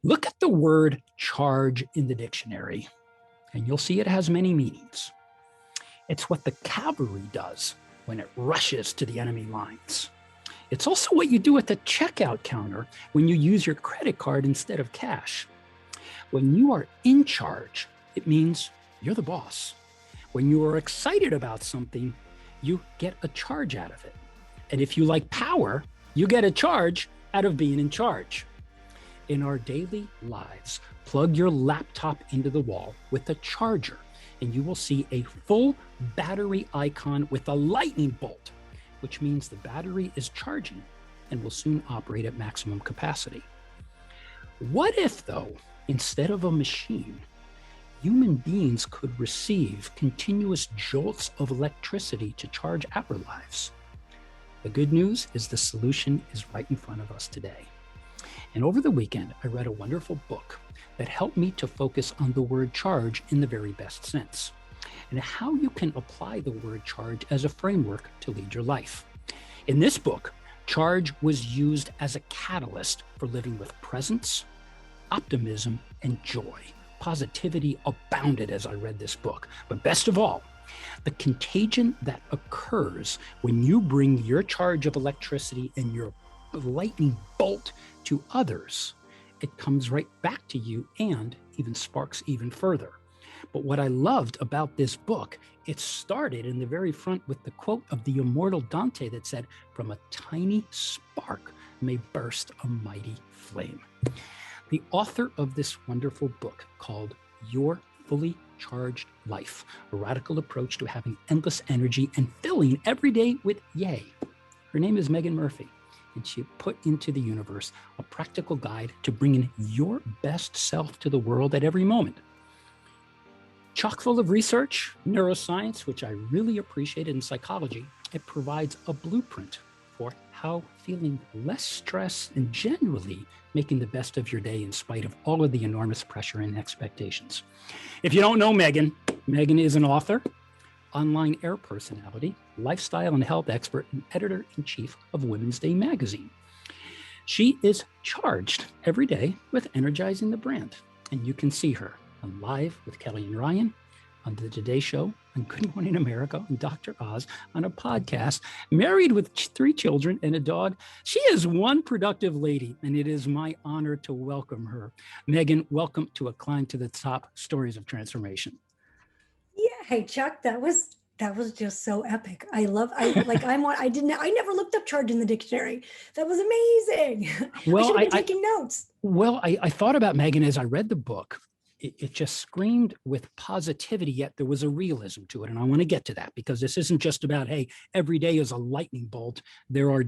Look at the word charge in the dictionary, and you'll see it has many meanings. It's what the cavalry does when it rushes to the enemy lines. It's also what you do at the checkout counter when you use your credit card instead of cash. When you are in charge, it means you're the boss. When you are excited about something, you get a charge out of it. And if you like power, you get a charge out of being in charge. In our daily lives, plug your laptop into the wall with a charger, and you will see a full battery icon with a lightning bolt, which means the battery is charging and will soon operate at maximum capacity. What if, though, instead of a machine, human beings could receive continuous jolts of electricity to charge our lives? The good news is the solution is right in front of us today. And over the weekend, I read a wonderful book that helped me to focus on the word charge in the very best sense, and how you can apply the word charge as a framework to lead your life. In this book, charge was used as a catalyst for living with presence, optimism, and joy. Positivity abounded as I read this book. But best of all, the contagion that occurs when you bring your charge of electricity and your lightning bolt to others, it comes right back to you and even sparks even further. But what I loved about this book, it started in the very front with the quote of the immortal Dante that said, "From a tiny spark may burst a mighty flame." The author of this wonderful book, called Your Fully Charged Life, a radical approach to having endless energy and filling every day with yay. Her name is Meaghan Murphy, and she put into the universe a practical guide to bringing your best self to the world at every moment. Chock full of research, neuroscience, which I really appreciated, in psychology, it provides a blueprint for how feeling less stress and generally making the best of your day in spite of all of the enormous pressure and expectations. If you don't know Meaghan, Meaghan is an author, online air personality, lifestyle and health expert, and editor-in-chief of Women's Day magazine. She is charged every day with energizing the brand, and you can see her on Live with Kelly and Ryan, on the Today Show, on Good Morning America, and Dr. Oz, on a podcast, married with 3 children and a dog. She is one productive lady, and it is my honor to welcome her. Meaghan, welcome to A Climb to the Top, Stories of Transformation. Yeah, hey Chuck, that was just so epic. I never looked up charge in the dictionary. That was amazing. Well, I should have been taking notes. Well, I thought about Meaghan as I read the book. It just screamed with positivity, yet there was a realism to it. And I want to get to that, because this isn't just about, hey, every day is a lightning bolt. There's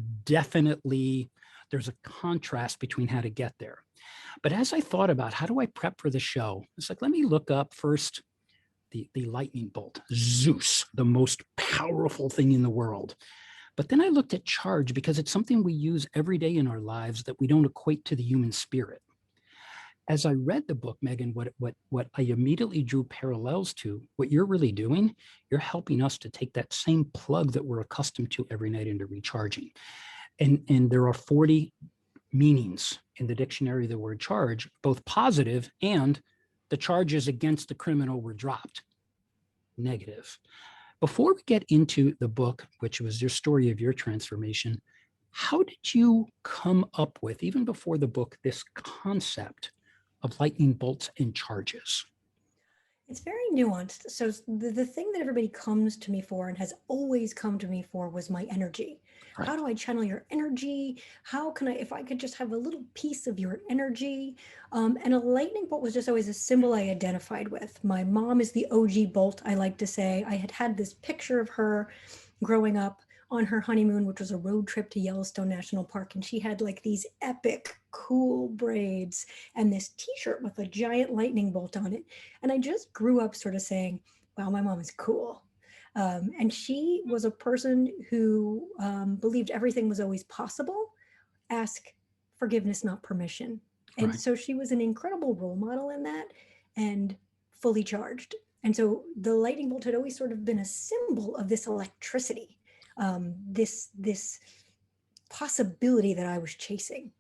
a contrast between how to get there. But as I thought about how do I prep for the show, it's like, let me look up first the lightning bolt, Zeus, the most powerful thing in the world. But then I looked at charge because it's something we use every day in our lives that we don't equate to the human spirit. As I read the book, Meaghan, what I immediately drew parallels to, what you're really doing, you're helping us to take that same plug that we're accustomed to every night into recharging. And there are 40 meanings in the dictionary of the word charge, both positive and the charges against the criminal were dropped, negative. Before we get into the book, which was your story of your transformation, how did you come up with, even before the book, this concept of lightning bolts and charges? It's very nuanced. So the thing that everybody comes to me for and has always come to me for was my energy. Right. How do I channel your energy? How can if I could just have a little piece of your energy? And a lightning bolt was just always a symbol I identified with. My mom is the OG bolt, I like to say. I had this picture of her growing up on her honeymoon, which was a road trip to Yellowstone National Park. And she had like these epic, cool braids and this t-shirt with a giant lightning bolt on it. And I just grew up sort of saying, wow, my mom is cool. And she was a person who believed everything was always possible. Ask forgiveness, not permission. And Right. so she was an incredible role model in that, and fully charged. And so the lightning bolt had always sort of been a symbol of this electricity, this possibility that I was chasing.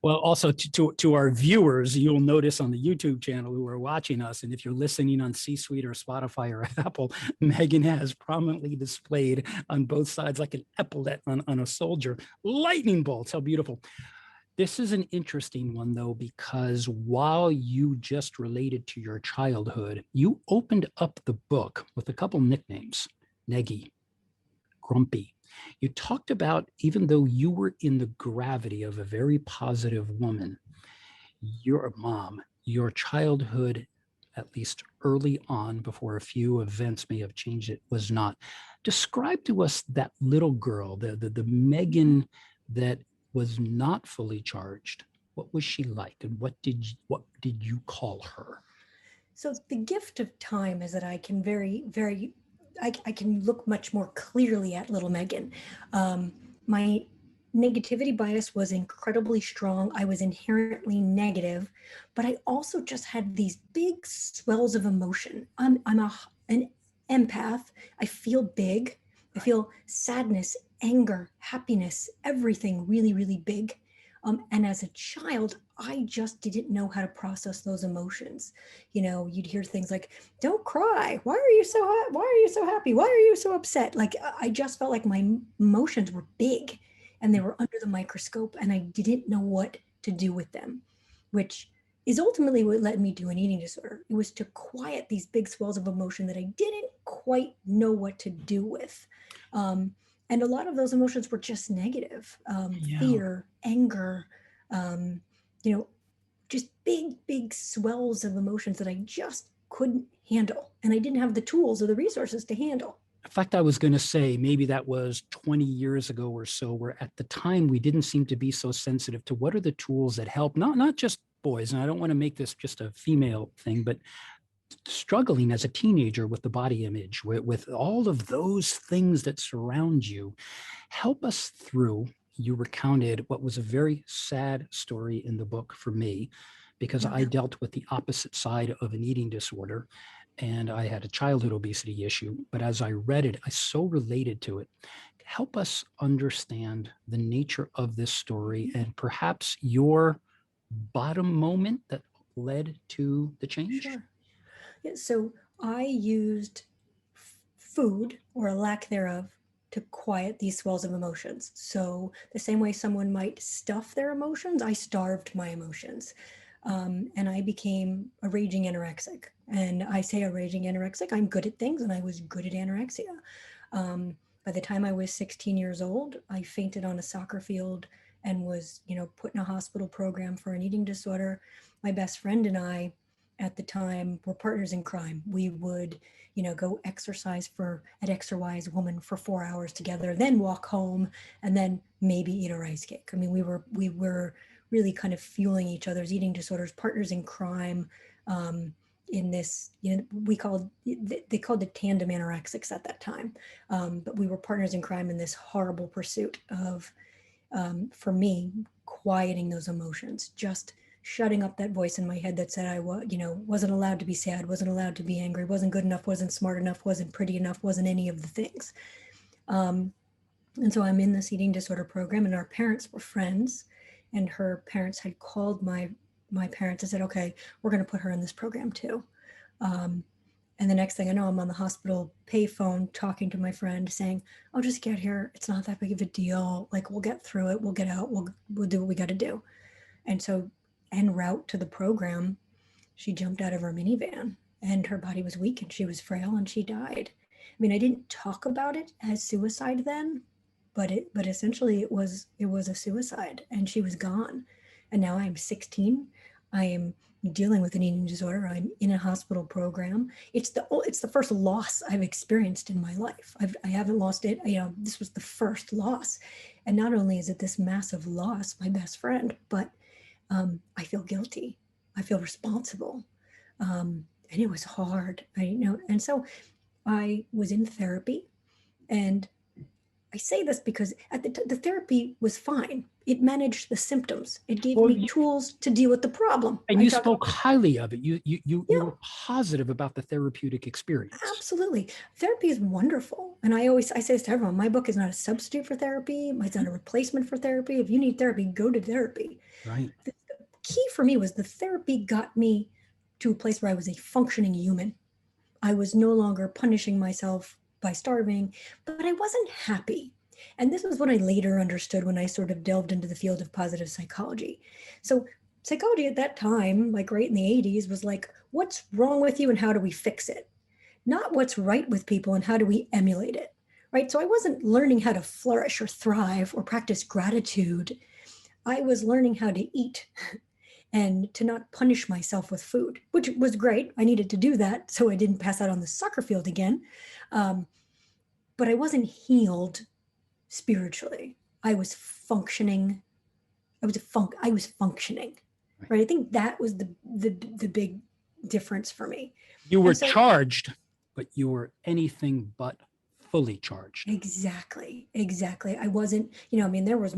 Well, also to our viewers, you'll notice on the YouTube channel who are watching us, and if you're listening on C-Suite or Spotify or Apple, Meaghan has prominently displayed on both sides like an epaulette on a soldier, lightning bolts. How beautiful. This is an interesting one, though, because while you just related to your childhood, you opened up the book with a couple nicknames, Neggy, Grumpy. You talked about, even though you were in the gravity of a very positive woman, your mom, your childhood, at least early on, before a few events may have changed it, was not. Describe to us that little girl, the Meaghan that was not fully charged. What was she like, and what did you call her? So the gift of time is that I can I can look much more clearly at little Meaghan. My negativity bias was incredibly strong. I was inherently negative, but I also just had these big swells of emotion. An empath. I feel big. I feel sadness, anger, happiness, everything really, really big. And as a child, I just didn't know how to process those emotions. You know, you'd hear things like, "Don't cry. Why are you so why are you so happy? Why are you so upset?" Like I just felt like my emotions were big and they were under the microscope and I didn't know what to do with them, which is ultimately what led me to an eating disorder. It was to quiet these big swells of emotion that I didn't quite know what to do with. And a lot of those emotions were just negative, Yeah. fear, anger, um, you know, just big swells of emotions that I just couldn't handle. And I didn't have the tools or the resources to handle. In fact, I was going to say maybe that was 20 years ago or so, where at the time we didn't seem to be so sensitive to what are the tools that help, not just boys. And I don't want to make this just a female thing, but struggling as a teenager with the body image, with all of those things that surround you. Help us through. You recounted what was a very sad story in the book for me, because I dealt with the opposite side of an eating disorder and I had a childhood obesity issue. But as I read it, I so related to it. Help us understand the nature of this story and perhaps your bottom moment that led to the change. Sure. Yeah, so I used food or a lack thereof to quiet these swells of emotions. So the same way someone might stuff their emotions, I starved my emotions. And I became a raging anorexic. And I say a raging anorexic, I'm good at things and I was good at anorexia. By the time I was 16 years old, I fainted on a soccer field and was, put in a hospital program for an eating disorder. My best friend and I at the time were partners in crime. We would, go exercise at X or Y's woman for 4 hours together, then walk home and then maybe eat a rice cake. I mean, we were really kind of fueling each other's eating disorders, partners in crime. In this, they called it tandem anorexics at that time. But we were partners in crime in this horrible pursuit of, for me, quieting those emotions, just shutting up that voice in my head that said I wasn't allowed to be sad, wasn't allowed to be angry, wasn't good enough, wasn't smart enough, wasn't pretty enough, wasn't any of the things. And so I'm in this eating disorder program, and our parents were friends, and her parents had called my parents and said, "Okay, we're going to put her in this program too." And the next thing I know, I'm on the hospital payphone talking to my friend saying, "Oh, just get here. It's not that big of a deal. Like, we'll get through it. We'll get out. We'll do what we got to do." And so en route to the program, she jumped out of her minivan and her body was weak and she was frail and she died. I mean, I didn't talk about it as suicide then, but essentially it was a suicide and she was gone. And now I'm 16. I am dealing with an eating disorder. I'm in a hospital program. It's the first loss I've experienced in my life. I haven't lost it. This was the first loss. And not only is it this massive loss, my best friend, but I feel guilty. I feel responsible. And it was hard. And so I was in therapy and I say this because at the therapy was fine. It managed the symptoms. It gave Well, me tools to deal with the problem. and I you talk about, spoke highly of it. You yeah, were positive about the therapeutic experience. absolutely. Therapy is wonderful. And I say this to everyone, my book is not a substitute for therapy. It's not a replacement for therapy. If you need therapy, go to therapy. Right. The key for me was the therapy got me to a place where I was a functioning human. I was no longer punishing myself by starving, but I wasn't happy. And this was what I later understood when I sort of delved into the field of positive psychology. So, psychology at that time, like right in the 80s, was like, what's wrong with you and how do we fix it? Not what's right with people and how do we emulate it, right? So, I wasn't learning how to flourish or thrive or practice gratitude. I was learning how to eat and to not punish myself with food, which was great. I needed to do that so I didn't pass out on the soccer field again. Um, but I wasn't healed spiritually. I was functioning. I was functioning, Right. right? I think that was the big difference for me. You were And so charged, but you were anything but fully charged. exactly. I wasn't, I mean, there was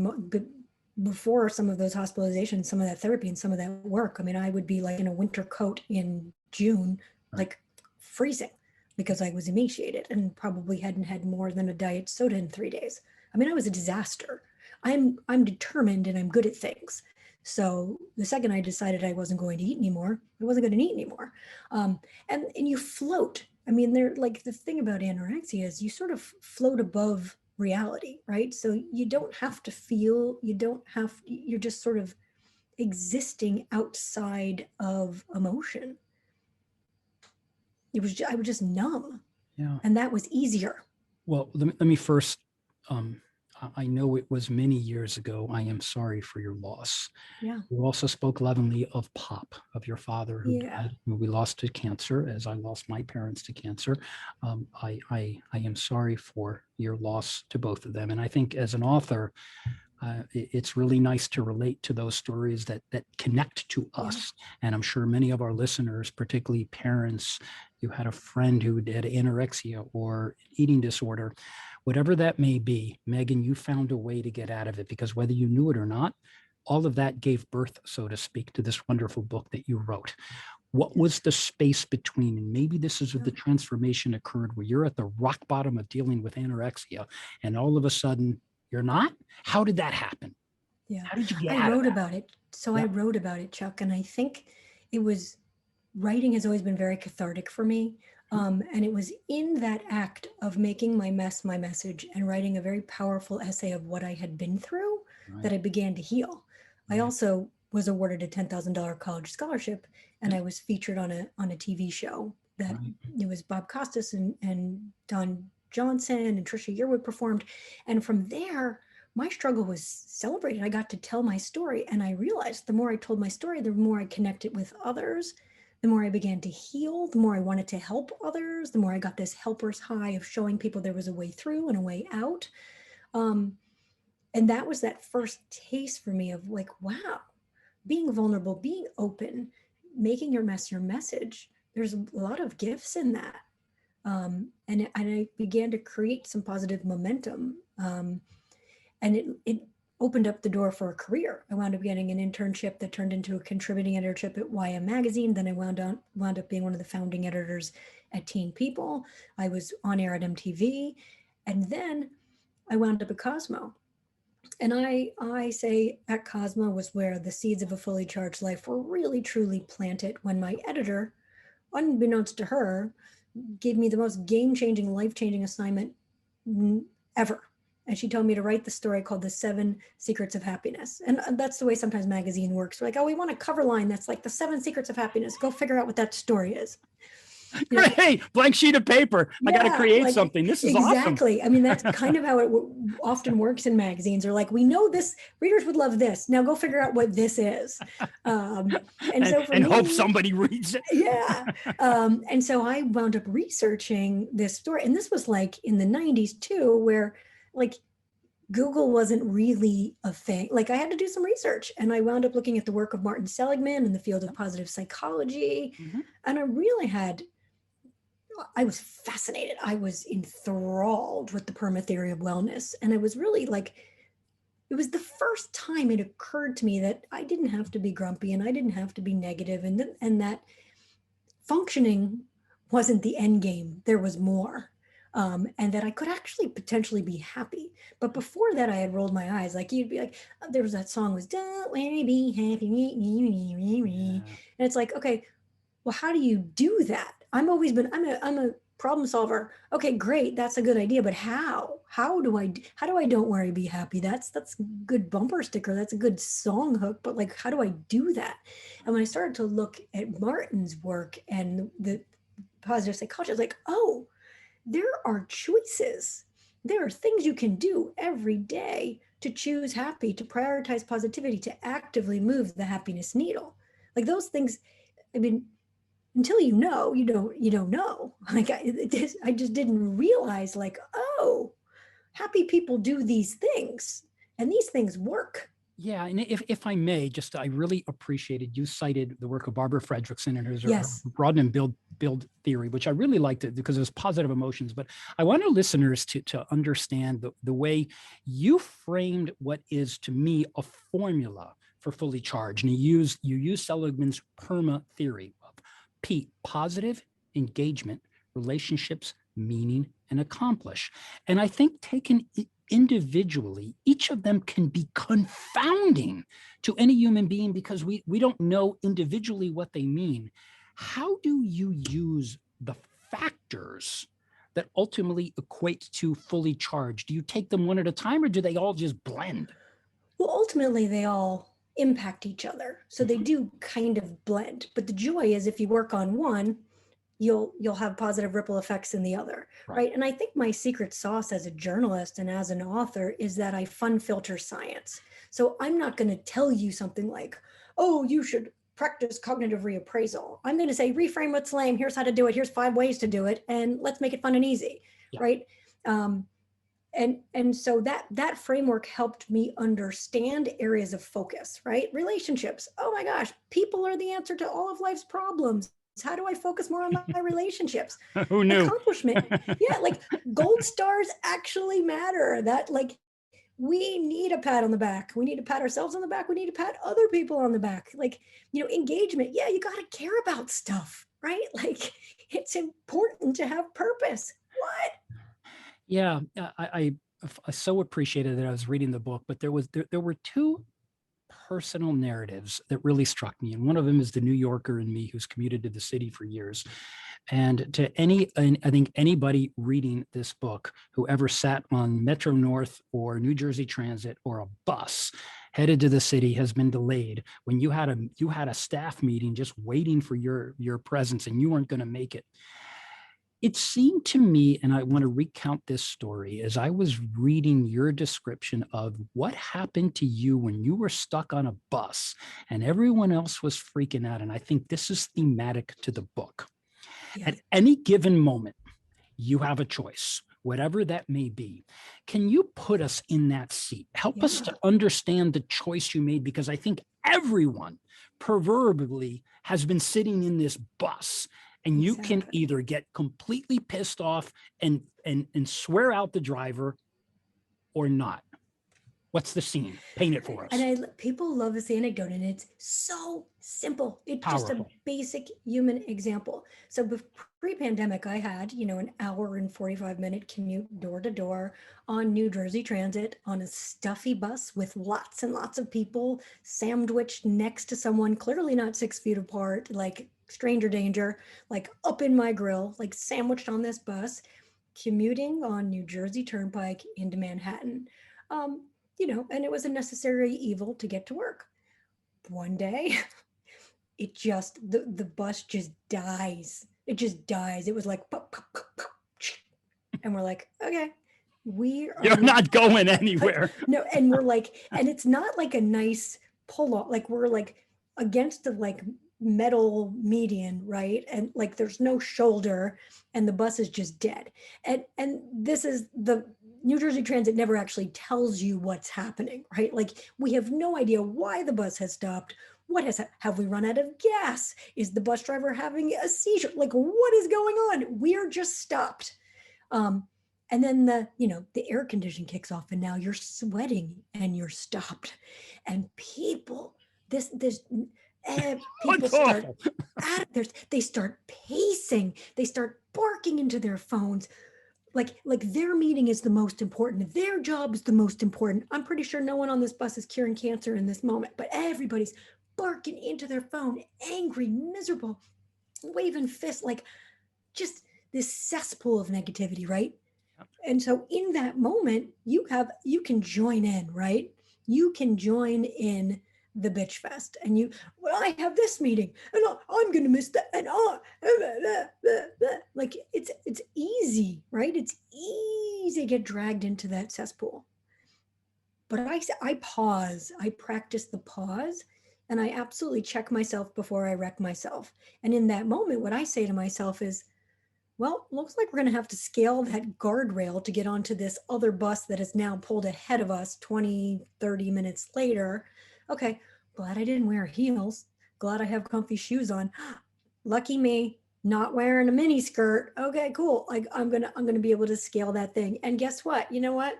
before some of those hospitalizations, some of that therapy and some of that work. I mean, I would be like in a winter coat in June, Right. like freezing because I was emaciated and probably hadn't had more than a diet soda in 3 days. I mean, I was a disaster. I'm determined and I'm good at things. So the second I decided I wasn't going to eat anymore, I wasn't going to eat anymore. And you float. I mean, they're like the thing about anorexia is you sort of float above reality, right? So you don't have to feel, you're just sort of existing outside of emotion. I was just numb. Yeah. And that was easier. Well, let me first. I know it was many years ago. I am sorry for your loss. Yeah. You also spoke lovingly of Pop, of your father who Yeah. died, who we lost to cancer, as I lost my parents to cancer. I am sorry for your loss to both of them. And I think as an author, it's really nice to relate to those stories that connect to us. And I'm sure many of our listeners, particularly parents, you had a friend who had anorexia or eating disorder, whatever that may be, Meaghan, you found a way to get out of it, because whether you knew it or not, all of that gave birth, so to speak, to this wonderful book that you wrote. What was the space between, and maybe this is where the transformation occurred, where you're at the rock bottom of dealing with anorexia and all of a sudden you're not? How did that happen? Yeah. How did you get I out of wrote that? about it. So Yeah. I wrote about it, Chuck, and I think it was writing has always been very cathartic for me. And it was in that act of making my mess my message and writing a very powerful essay of what I had been through that Right. I began to heal. I Right. also was awarded a $10,000 college scholarship, and Yeah. I was featured on a TV show that Right. it was Bob Costas and Don Johnson and Trisha Yearwood performed. And from there, my struggle was celebrated. I got to tell my story, and I realized the more I told my story, the more I connected with others, the more I began to heal, the more I wanted to help others, the more I got this helper's high of showing people there was a way through and a way out. And that was that first taste for me of like, wow, being vulnerable, being open, making your mess your message. There's a lot of gifts in that. And I began to create some positive momentum. And it opened up the door for a career. I wound up getting an internship that turned into a contributing editorship at YM Magazine. Then I wound up being one of the founding editors at Teen People. I was on air at MTV. And then I wound up at Cosmo. And I say at Cosmo was where the seeds of a fully charged life were really, truly planted when my editor, unbeknownst to her, gave me the most game-changing, life-changing assignment ever. And she told me to write the story called The 7 Secrets of Happiness. And that's the way sometimes magazine works. We're like, oh, we want a cover line that's like The 7 Secrets of Happiness. Go figure out what that story is. You know, Hey, blank sheet of paper. I got to create like, something. This is exactly. awesome. I mean, that's kind of how it often works in magazines. Or like, we know this, readers would love this. Now go figure out what this is. And so for and me, hope somebody reads it. yeah. And so I wound up researching this story. And this was like in the 90s too, where like Google wasn't really a thing. Like I had to do some research, and I wound up looking at the work of Martin Seligman in the field of positive psychology. Mhm. And I really had I was fascinated. I was enthralled with the Perma theory of wellness. And I was really like, it was the first time it occurred to me that I didn't have to be grumpy and I didn't have to be negative, and that functioning wasn't the end game. There was more. And that I could actually potentially be happy. But before that, I had rolled my eyes. Like you'd be like, there was that song was "Don't Worry, Be Happy," Yeah. and it's like, okay, well, how do you do that? I'm a problem solver. Okay, great, that's a good idea, but how do I don't worry, be happy? That's good bumper sticker. That's a good song hook, but like, how do I do that? And when I started to look at Martin's work and the positive psychology, I was like, oh, there are choices. There are things you can do every day to choose happy, to prioritize positivity, to actively move the happiness needle. Like those things, I mean, until you don't know. Like I just didn't realize, like, oh, happy people do these things and these things work. Yeah, and if I may, just I really appreciated you cited the work of Barbara Fredrickson and her Yes. broaden and build theory, which I really liked it because it was positive emotions. But I want our listeners to understand the way you framed what is to me a formula for fully charged. And you use Seligman's Perma theory of P, positive engagement, relationships, meaning, and accomplish. And I think taken individually, each of them can be confounding to any human being because we don't know individually what they mean. How do you use the factors that ultimately equate to fully charged? Do you take them one at a time or do they all just blend? Well, ultimately, they all impact each other. So they do kind of blend. But the joy is if you work on one, you'll have positive ripple effects in the other, Right. right? And I think my secret sauce as a journalist and as an author is that I fun filter science. So I'm not going to tell you something like, oh, you should practice cognitive reappraisal. I'm going to say, reframe what's lame. Here's how to do it. Here's 5 ways to do it, and let's make it fun and easy, Yeah. right? Um, and so that framework helped me understand areas of focus, right? Relationships, oh my gosh, people are the answer to all of life's problems. How do I focus more on my relationships? Who knew? Accomplishment, yeah, like gold stars actually matter. That, like, we need a pat on the back. We need to pat ourselves on the back. We need to pat other people on the back. Like, engagement, yeah, you got to care about stuff, right? Like, it's important to have purpose. What? Yeah, I so appreciated that I was reading the book, but there were two personal narratives that really struck me, and one of them is the New Yorker in me who's commuted to the city for years. And I think anybody reading this book who ever sat on Metro North or New Jersey Transit or a bus headed to the city has been delayed when you had a staff meeting just waiting for your presence and you weren't going to make it. It seemed to me, and I want to recount this story, as I was reading your description of what happened to you when you were stuck on a bus and everyone else was freaking out. And I think this is thematic to the book. Yeah. At any given moment, you have a choice, whatever that may be. Can you put us in that seat? Help us to understand the choice you made, because I think everyone proverbially has been sitting in this bus, and you can Exactly. either get completely pissed off and swear out the driver or not. What's the scene? Paint it for us. And people love this anecdote, and it's so simple. It's just a Powerful. basic human example. So pre-pandemic, I had, an hour and 45-minute commute door to door on New Jersey Transit on a stuffy bus with lots and lots of people sandwiched next to someone, clearly not 6 feet apart, like stranger danger, like up in my grill, like sandwiched on this bus, commuting on New Jersey Turnpike into Manhattan. And it was a necessary evil to get to work. One day, the bus just dies. It just dies. It was like, pop, pop, pop, pop, and we're like, okay, we are You're not going anywhere. No, and we're like, and it's not like a nice pull off. Like, we're like against the like metal median, right? And like there's no shoulder, and the bus is just dead. And this is the New Jersey Transit never actually tells you what's happening, right? Like, we have no idea why the bus has stopped, have we run out of gas? Is the bus driver having a seizure? Like, what is going on? We're just stopped. And then the air condition kicks off, and now you're sweating and you're stopped. And people, people It's start awful. they start pacing, they start barking into their phones, like their meeting is the most important, their job is the most important. I'm pretty sure no one on this bus is curing cancer in this moment, but everybody's barking into their phone, angry, miserable, waving fists, like just this cesspool of negativity, right? And so in that moment, you can join in, right? You can join in the bitch fest, and well, I have this meeting, and I'm gonna miss that, and like it's easy, right? It's easy to get dragged into that cesspool. But I pause, I practice the pause, and I absolutely check myself before I wreck myself. And in that moment, what I say to myself is, well, looks like we're going to have to scale that guardrail to get onto this other bus that is now pulled ahead of us 20, 30 minutes later. Okay, glad I didn't wear heels. Glad I have comfy shoes on. Lucky me, not wearing a mini skirt. Okay, cool. Like I'm gonna be able to scale that thing. And guess what? You know what?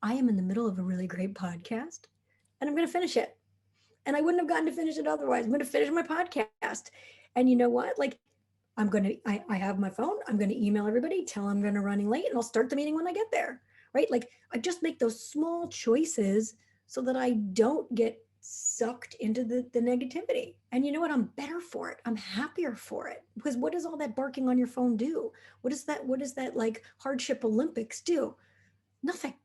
I am in the middle of a really great podcast, and I'm gonna finish it. And I wouldn't have gotten to finish it otherwise. I'm gonna finish my podcast. And you know what? Like I have my phone. I'm going to email everybody, tell them I'm going to running late, and I'll start the meeting when I get there. Right. Like I just make those small choices so that I don't get sucked into the negativity. And you know what? I'm better for it. I'm happier for it, because what does all that barking on your phone do? What does that like hardship Olympics do? Nothing,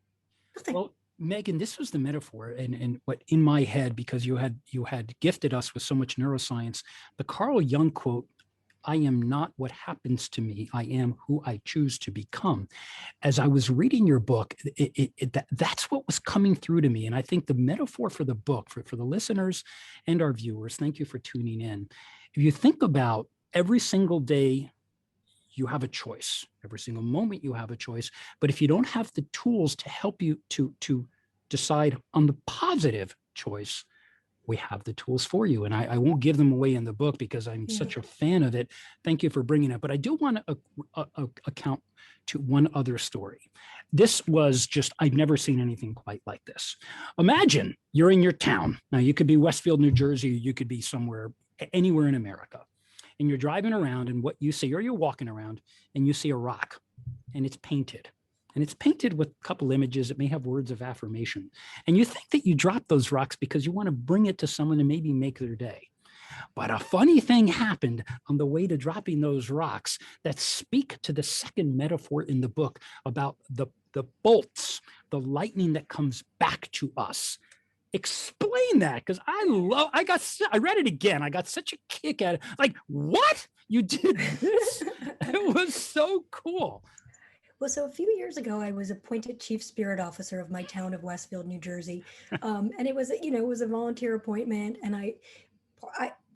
nothing. Well, Meaghan, this was the metaphor, and what in my head, because you had gifted us with so much neuroscience, the Carl Jung quote, "I am not what happens to me. I am who I choose to become." As I was reading your book, that's what was coming through to me. And I think the metaphor for the book, for the listeners and our viewers, thank you for tuning in. If you think about every single day, you have a choice. Every single moment you have a choice. But if you don't have the tools to help you to decide on the positive choice, we have the tools for you. And I won't give them away in the book because I'm such a fan of it. Thank you for bringing it. But I do want to account to one other story. This was just, I've never seen anything quite like this. Imagine you're in your town. Now, you could be Westfield, New Jersey, you could be somewhere, anywhere in America. And you're driving around, and what you see, or you're walking around and you see a rock, and it's painted. And it's painted with a couple images. It may have words of affirmation. And you think that you drop those rocks because you want to bring it to someone and maybe make their day. But a funny thing happened on the way to dropping those rocks that speak to the second metaphor in the book about the bolts, the lightning that comes back to us. Explain that, because I read it again. I got such a kick at it. Like, what? You did this? It was so cool. Well, so a few years ago, I was appointed chief spirit officer of my town of Westfield, New Jersey, and it was it was a volunteer appointment. And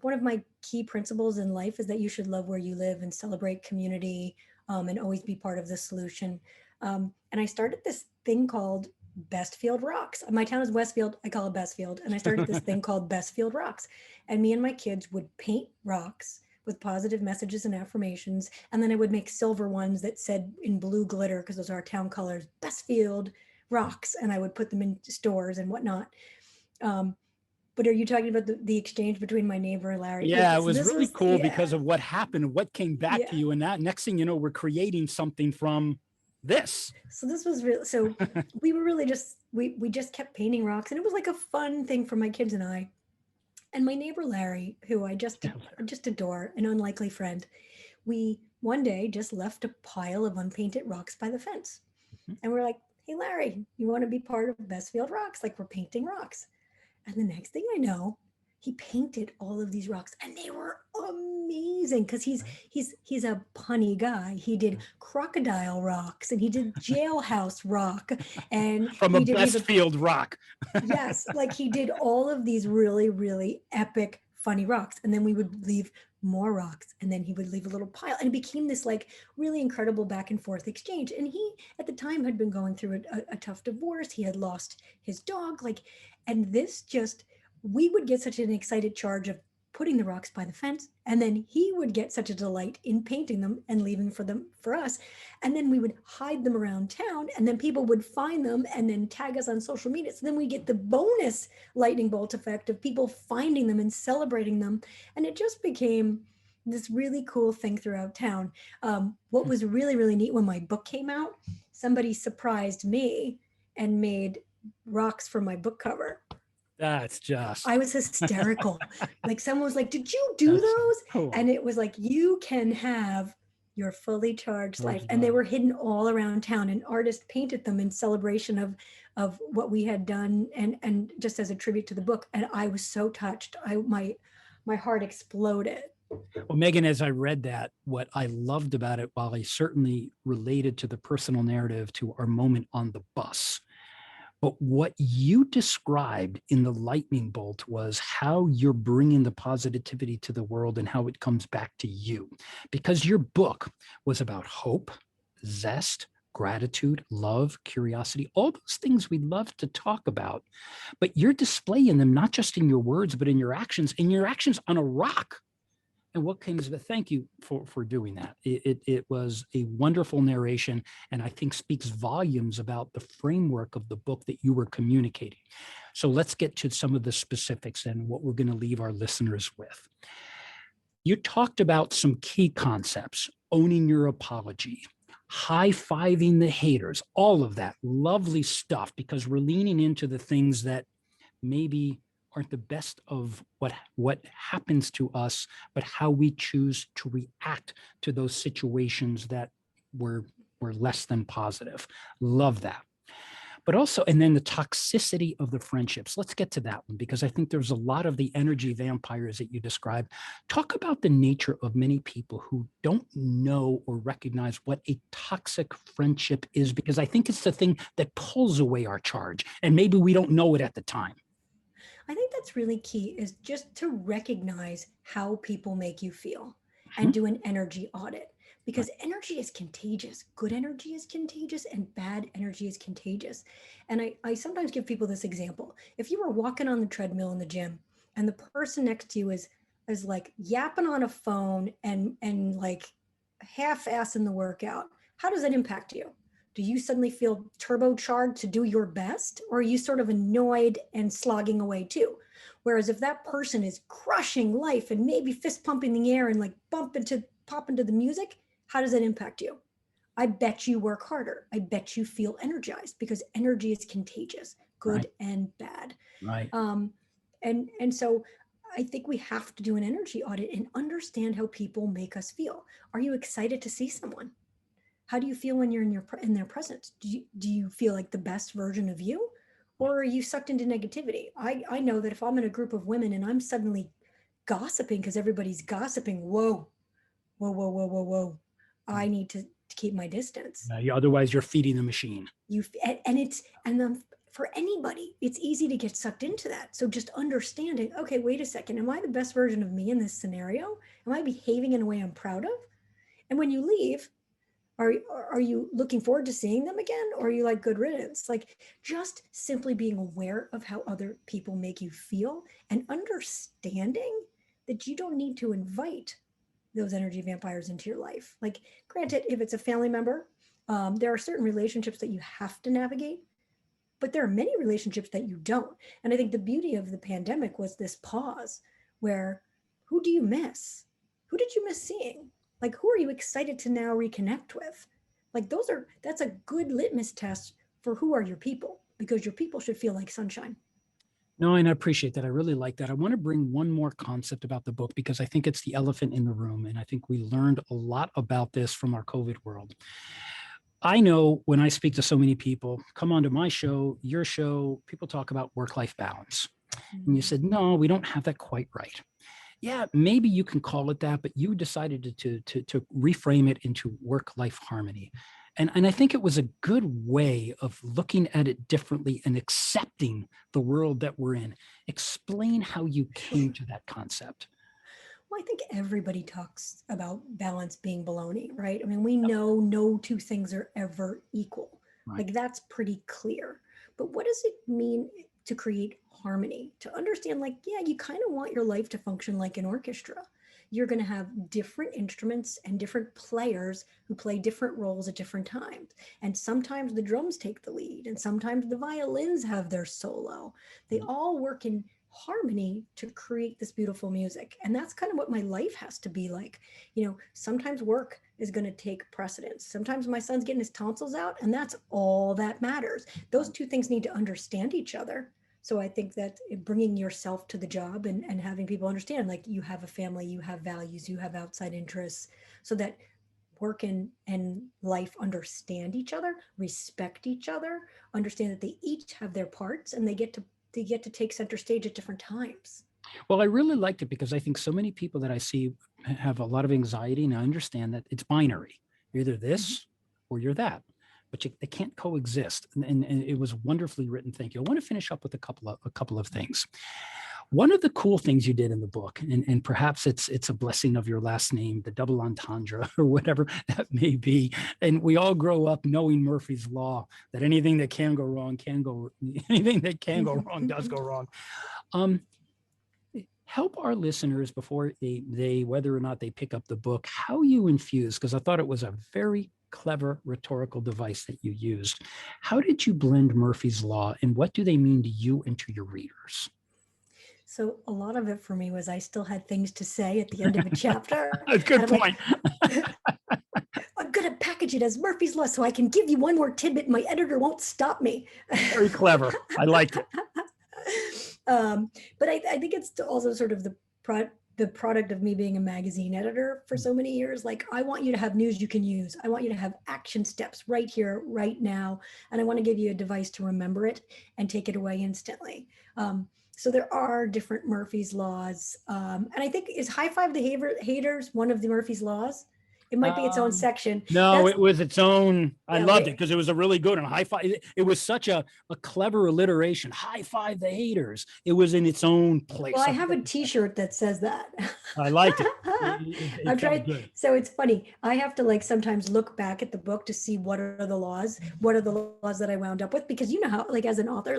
one of my key principles in life is that you should love where you live and celebrate community, and always be part of the solution. And I started this thing called Bestfield Rocks. My town is Westfield. I call it Bestfield, and I started this thing called Bestfield Rocks. And me and my kids would paint rocks with positive messages and affirmations. And then I would make silver ones that said in blue glitter, because those are our town colors, Bestfield Rocks. And I would put them in stores and whatnot. But are you talking about the exchange between my neighbor and Larry? Yeah, it was really cool because of what happened, what came back to you. And that next thing you know, we're creating something from this. So this was real. So we were really just, we just kept painting rocks, and it was like a fun thing for my kids and I. And my neighbor Larry, who I just adore, an unlikely friend, we one day just left a pile of unpainted rocks by the fence. And we're like, "Hey Larry, you want to be part of Bestfield Rocks? Like, we're painting rocks." And the next thing I know, he painted all of these rocks, and they were amazing, because he's a punny guy. He did crocodile rocks, and he did jailhouse rock, and from a Bestfield rock. Yes, like he did all of these really, really epic, funny rocks. And then we would leave more rocks, and then he would leave a little pile, and it became this like really incredible back and forth exchange. And he at the time had been going through a tough divorce. He had lost his dog, like, and this just we would get such an excited charge of putting the rocks by the fence, and then he would get such a delight in painting them and leaving for them for us, and then we would hide them around town, and then people would find them and then tag us on social media. So then we get the bonus lightning bolt effect of people finding them and celebrating them, and it just became this really cool thing throughout town. What was really, really neat, when my book came out, somebody surprised me and made rocks for my book cover. That's just, I was hysterical. Like, someone was like, "Did you do that's those?" cool. And it was like, you can have your fully charged life. Charged And they life. were hidden all around town, and artists painted them in celebration of what we had done, and just as a tribute to the book. And I was so touched. My heart exploded. Well, Meaghan, as I read that, what I loved about it, while I certainly related to the personal narrative, to our moment on the bus, but what you described in the lightning bolt was how you're bringing the positivity to the world and how it comes back to you. Because your book was about hope, zest, gratitude, love, curiosity, all those things we love to talk about. But you're displaying them not just in your words, but in your actions on a rock. And what came is, thank you for doing that. It was a wonderful narration, and I think speaks volumes about the framework of the book that you were communicating. So let's get to some of the specifics and what we're going to leave our listeners with. You talked about some key concepts: owning your apology, high-fiving the haters, all of that lovely stuff, because we're leaning into the things that maybe aren't the best of what happens to us, but how we choose to react to those situations that were less than positive. Love that. But also, and then the toxicity of the friendships. Let's get to that one, because I think there's a lot of the energy vampires that you described. Talk about the nature of many people who don't know or recognize what a toxic friendship is, because I think it's the thing that pulls away our charge, and maybe we don't know it at the time. I think that's really key, is just to recognize how people make you feel Mhm. and do an energy audit, Right. because energy is contagious. Good energy is contagious and bad energy is contagious. And I sometimes give people this example. If you were walking on the treadmill in the gym and the person next to you is like yapping on a phone and like half-ass in the workout, how does that impact you? Do you suddenly feel turbocharged to do your best, or are you sort of annoyed and slogging away too? Whereas if that person is crushing life and maybe fist pumping the air and like pop into the music, how does that impact you? I bet you work harder. I bet you feel energized, because energy is contagious, Right. good and bad. Right. Um, and so I think we have to do an energy audit and understand how people make us feel. Are you excited to see someone? How do you feel when you're in their presence? Do you feel like the best version of you, or are you sucked into negativity? I know that if I'm in a group of women and I'm suddenly gossiping because everybody's gossiping, whoa, whoa, whoa, whoa, whoa, whoa, I need to keep my distance. Otherwise, you're feeding the machine. And for anybody, it's easy to get sucked into that. So just understanding, okay, wait a second, am I the best version of me in this scenario? Am I behaving in a way I'm proud of? And when you leave, are you looking forward to seeing them again, or are you like, good riddance? Like, just simply being aware of how other people make you feel and understanding that you don't need to invite those energy vampires into your life. Like, granted, if it's a family member, there are certain relationships that you have to navigate, but there are many relationships that you don't. And I think the beauty of the pandemic was this pause where, who do you miss? Who did you miss seeing? Like, who are you excited to now reconnect with? Like, that's a good litmus test for who are your people, because your people should feel like sunshine. No, and I appreciate that. I really like that. I want to bring one more concept about the book, because I think it's the elephant in the room. And I think we learned a lot about this from our COVID world. I know when I speak to so many people, come onto my show, your show, people talk about work-life balance. And you said, no, we don't have that quite right. Yeah, maybe you can call it that, but you decided to reframe it into work-life harmony. And I think it was a good way of looking at it differently and accepting the world that we're in. Explain how you came to that concept. Well, I think everybody talks about balance being baloney, right? I mean, we know no two things are ever equal. Right. Like, that's pretty clear. But what does it mean to create harmony, to understand like, yeah, you kind of want your life to function like an orchestra. You're going to have different instruments and different players who play different roles at different times. And sometimes the drums take the lead, and sometimes the violins have their solo. They all work in harmony to create this beautiful music. And that's kind of what my life has to be like. You know, sometimes work is going to take precedence. Sometimes my son's getting his tonsils out, and that's all that matters. Those two things need to understand each other. So I think that bringing yourself to the job and having people understand, like, you have a family, you have values, you have outside interests, so that work and life understand each other, respect each other, understand that they each have their parts, and they get to take center stage at different times. Well, I really liked it because I think so many people that I see have a lot of anxiety, and I understand that it's binary. You're either this or you're that, but they can't coexist. And it was wonderfully written. Thank you. I want to finish up with a couple of things. One of the cool things you did in the book, and perhaps it's a blessing of your last name, the double entendre or whatever that may be. And we all grow up knowing Murphy's Law, that anything that can go wrong anything that can go wrong does go wrong. Help our listeners before they whether or not they pick up the book, how you infuse, because I thought it was a very clever rhetorical device that you used. How did you blend Murphy's Law, and what do they mean to you and to your readers? So a lot of it for me was I still had things to say at the end of a chapter. Good point. I'm going to package it as Murphy's Law so I can give you one more tidbit. My editor won't stop me. Very clever. I liked it. But I think it's also sort of the product of me being a magazine editor for so many years. Like, I want you to have news you can use. I want you to have action steps right here, right now. And I want to give you a device to remember it and take it away instantly. So there are different Murphy's Laws. And I think, is high five the haters one of the Murphy's Laws? It might be its own section. No, it was its own. I loved it because it was a really good one. High five. It was such a clever alliteration. High five the haters. It was in its own place. Well, I have a T-shirt that says that. I liked it. I'm trying. So it's funny. I have to sometimes look back at the book to see what are the laws that I wound up with, because you know how, as an author,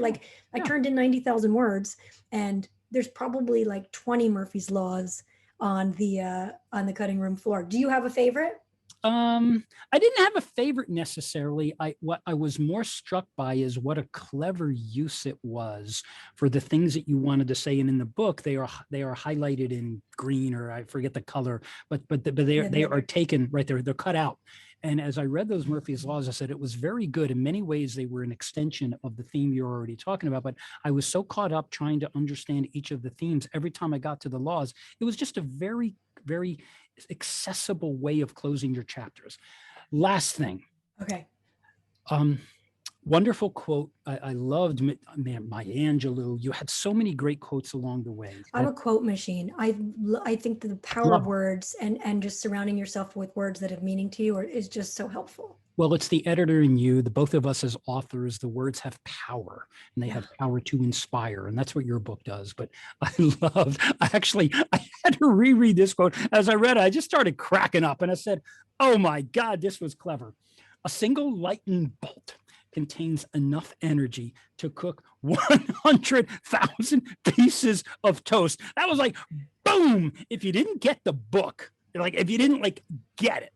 I turned in 90,000 words, and there's probably 20 Murphy's Laws on the cutting room floor. Do you have a favorite? I didn't have a favorite necessarily. What I was more struck by is what a clever use it was for the things that you wanted to say. And in the book, they are highlighted in green, or I forget the color, but they are taken right there. They're cut out. And as I read those Murphy's Laws, I said it was very good. In many ways, they were an extension of the theme you're already talking about. But I was so caught up trying to understand each of the themes. Every time I got to the laws, it was just a very, very accessible way of closing your chapters. Last thing. Okay. Wonderful quote. I loved, man, Maya Angelou. You had so many great quotes along the way. I'm a quote machine. I think that the power of words and just surrounding yourself with words that have meaning to you is just so helpful. Well, it's the editor in you, the both of us as authors, the words have power, and they have power to inspire. And that's what your book does. But I had to reread this quote. As I read it, I just started cracking up, and I said, oh my God, this was clever. A single lightning bolt contains enough energy to cook 100,000 pieces of toast. That was like, boom. If you didn't get the book, if you didn't get it,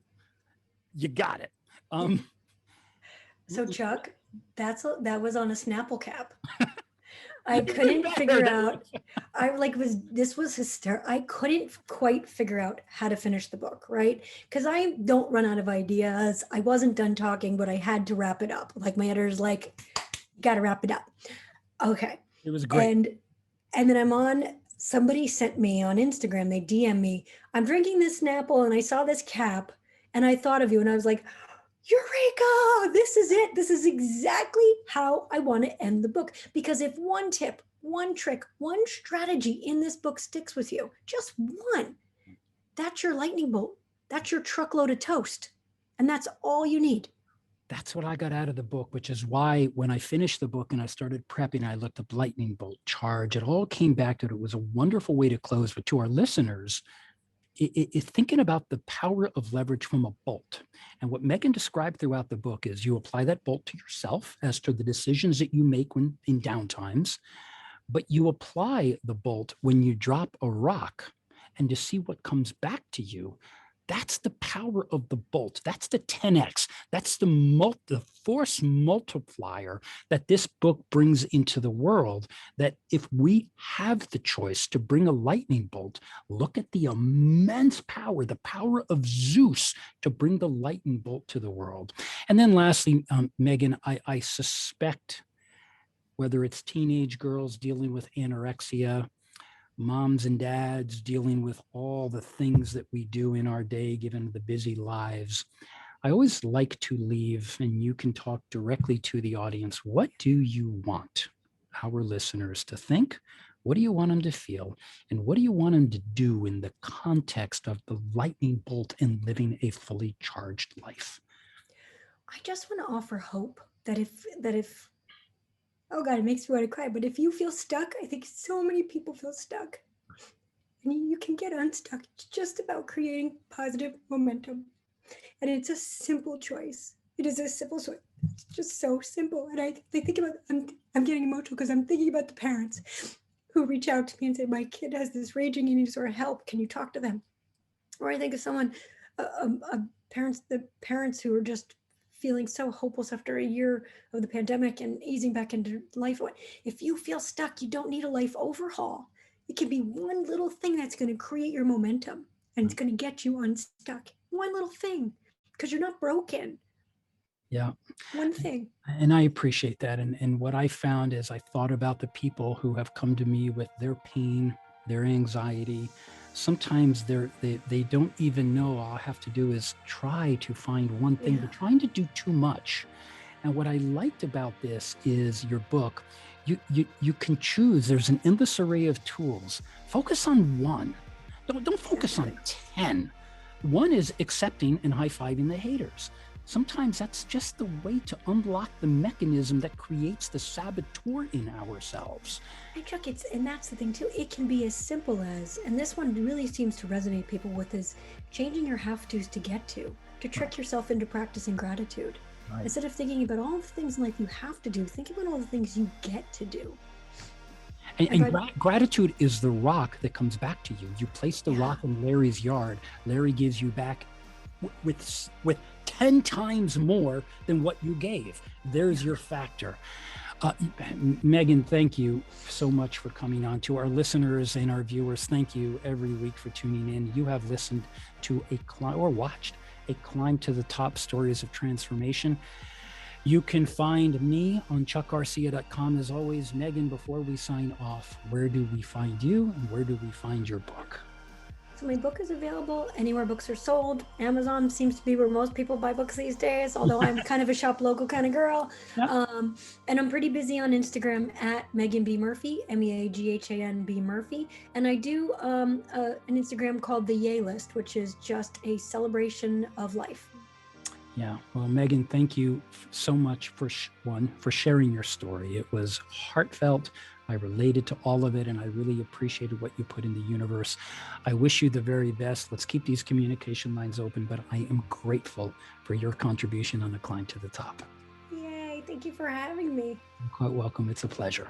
you got it. So Chuck, that was on a Snapple cap. I couldn't figure out. This was hysterical. I couldn't quite figure out how to finish the book, right? Because I don't run out of ideas. I wasn't done talking, but I had to wrap it up. My editor's got to wrap it up. Okay. It was great. And then somebody sent me on Instagram, they DM me, I'm drinking this Snapple and I saw this cap and I thought of you, and I was like, Eureka! This is it. This is exactly how I want to end the book. Because if one tip, one trick, one strategy in this book sticks with you, just one, that's your lightning bolt. That's your truckload of toast. And that's all you need. That's what I got out of the book, which is why when I finished the book and I started prepping, I looked up lightning bolt, charge. It all came back to it. It was a wonderful way to close. But to our listeners, thinking about the power of leverage from a bolt. And what Meaghan described throughout the book is you apply that bolt to yourself as to the decisions that you make when in downtimes. but you apply the bolt when you drop a rock and to see what comes back to you. That's the power of the bolt. That's the 10x. That's the force multiplier that this book brings into the world. That if we have the choice to bring a lightning bolt, look at the immense power, the power of Zeus to bring the lightning bolt to the world. And then lastly, Meaghan, I suspect whether it's teenage girls dealing with anorexia, moms and dads dealing with all the things that we do in our day, given the busy lives, I always like to leave, and you can talk directly to the audience. What do you want our listeners to think? What do you want them to feel? And what do you want them to do in the context of the lightning bolt and living a fully charged life? I just want to offer hope that if oh God, it makes me want to cry. But if you feel stuck, I think so many people feel stuck. And you can get unstuck. It's just about creating positive momentum. And it's a simple choice. It is a simple choice. It's just so simple. And I think about, I'm getting emotional because I'm thinking about the parents who reach out to me and say, my kid has this raging eating disorder, help, can you talk to them? Or I think of someone, the parents who are just feeling so hopeless after a year of the pandemic and easing back into life. If you feel stuck, you don't need a life overhaul. It can be one little thing that's going to create your momentum and it's going to get you unstuck. One little thing, because you're not broken. Yeah. One thing. And I appreciate that. And what I found is I thought about the people who have come to me with their pain, their anxiety. Sometimes they don't even know. All I have to do is try to find one thing. Yeah. They're trying to do too much. And what I liked about this is your book. You can choose. There's an endless array of tools. Focus on one. Don't focus on 10. One is accepting and high-fiving the haters. Sometimes that's just the way to unlock the mechanism that creates the saboteur in ourselves. And Chuck, and that's the thing too. It can be as simple as, and this one really seems to resonate people with, is changing your have-tos to get to trick yourself into practicing gratitude. Right. Instead of thinking about all the things in life you have to do, think about all the things you get to do. And gratitude is the rock that comes back to you. You place the rock in Larry's yard. Larry gives you back with 10 times more than what you gave. There's your factor. Meaghan, thank you so much for coming on. To our listeners and our viewers, thank you every week for tuning in. You have listened to watched a Climb to the Top Stories of Transformation. You can find me on chuckgarcia.com. As always, Meaghan, before we sign off, where do we find you and where do we find your book? So my book is available anywhere books are sold. Amazon seems to be where most people buy books these days, although I'm kind of a shop local kind of girl. Yeah. And I'm pretty busy on Instagram at Meaghan B. Murphy, Meaghan B. Murphy. And I do an Instagram called The Yay List, which is just a celebration of life. Yeah. Well, Meaghan, thank you so much for sharing your story. It was heartfelt. I related to all of it, and I really appreciated what you put in the universe. I wish you the very best. Let's keep these communication lines open, but I am grateful for your contribution on the Climb to the Top. Yay. Thank you for having me. You're quite welcome. It's a pleasure.